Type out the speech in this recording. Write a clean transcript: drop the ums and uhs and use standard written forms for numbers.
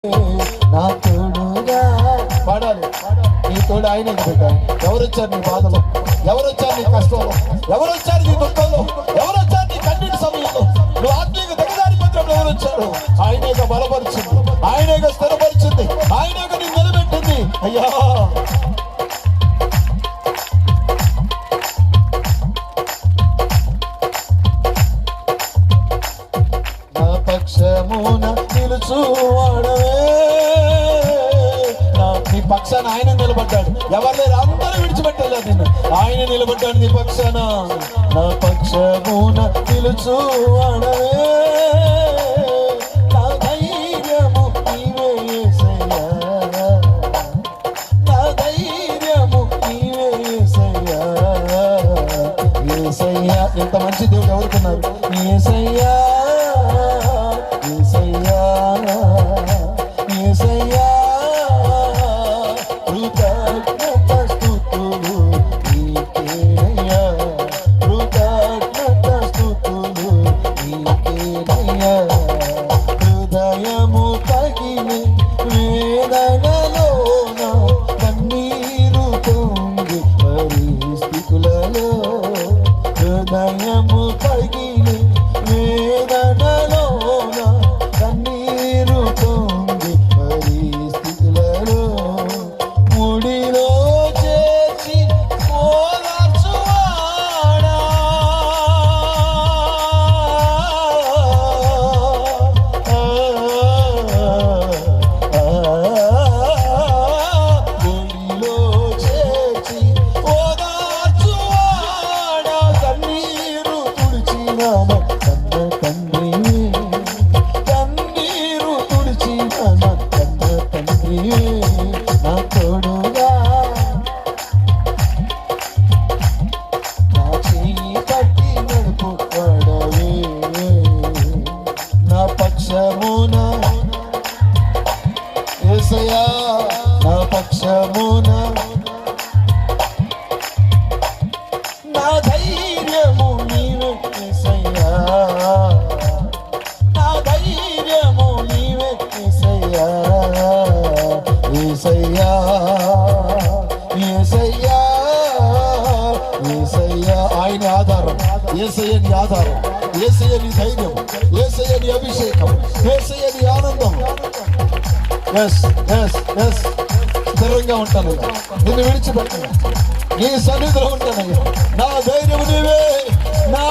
నా తోడుగా పాడాలి. నీ తోడు ఆయన పెట్టాలి. ఎవరు వచ్చారు నీ బాధలో, ఎవరు వచ్చారు నీ కష్టంలో, ఎవరు వచ్చారు నీ దుఃఖంలో, ఎవరు వచ్చారు నీ కన్నీటి సమయంలో, నువ్వు ఆత్మీయ దిగజారి పత్రంలో ఎవరు వచ్చారు? ఆయనేగా బలపరిచింది, ఆయనేగా స్థిరపరిచింది, ఆయనేగా నీ నిలబెట్టింది. అయ్యా నా పక్షమున నిలుచువాడవే. నీ పక్షాన ఆయన నిలబడ్డాడు. ఎవరు లేరు, అందరూ విడిచిపెట్టలేదు నిన్ను. ఆయన నిలబడ్డాడు నీ పక్షాన. నా పక్షమున నిలుచువాడవే. నా ధైర్యము నీవే యేసయ్యా, నా ధైర్యము నీవే యేసయ్యా. యేసయ్యా, ఎంత మంచి దేవుడు ఎవరుకున్నారు. యేసయ్యా యేసయ్యా యేసయ్యా, కృతజ్ఞత స్తుతులు నీకేనయ్యా, కృతజ్ఞత స్తుతులు నీకేనయ్యా. హృదయము తగిలి వేదనలోన కన్నీరు పొంగి పరిస్థితులలో, హృదయము తగిలి వేదనలోన కన్నీరు పొంగి పరిస్థితులలో, ముడిలో చేర్చి ఓదార్చువాడా. ముడిలో చేర్చి ఓదార్చువాడా, కన్నీరు తుడిచిన కన్న తండ్రి, కన్నీరు తుడిచిన కన్న తండ్రి. నా తోడుగా నా చెయ్యి పట్టి నడుపువాడవే. నా పక్షమున యేసయ్యా, నా పక్షమున నా ధైర్యము నీవే యేసయ్యా, నా ధైర్యము నీవే యేసయ్యా. యేసయ్యా యేసయ్యా యేసయ్యా, ఆయన ఆధారం. యేసయ్య నీ ఆధారం, యేసయ్య నీ ధైర్యం, యేసయ్య నీ అభిషేకం, యేసయ్య నీ ఆనందం. ఎస్ ఎస్ ఎస్, స్థిరంగా ఉంటానయ్యా, నిన్ను విడిచిపెట్టను, నీ సన్నిధిలో ఉంటానయ్యా. నా ధైర్యం నీవే, నా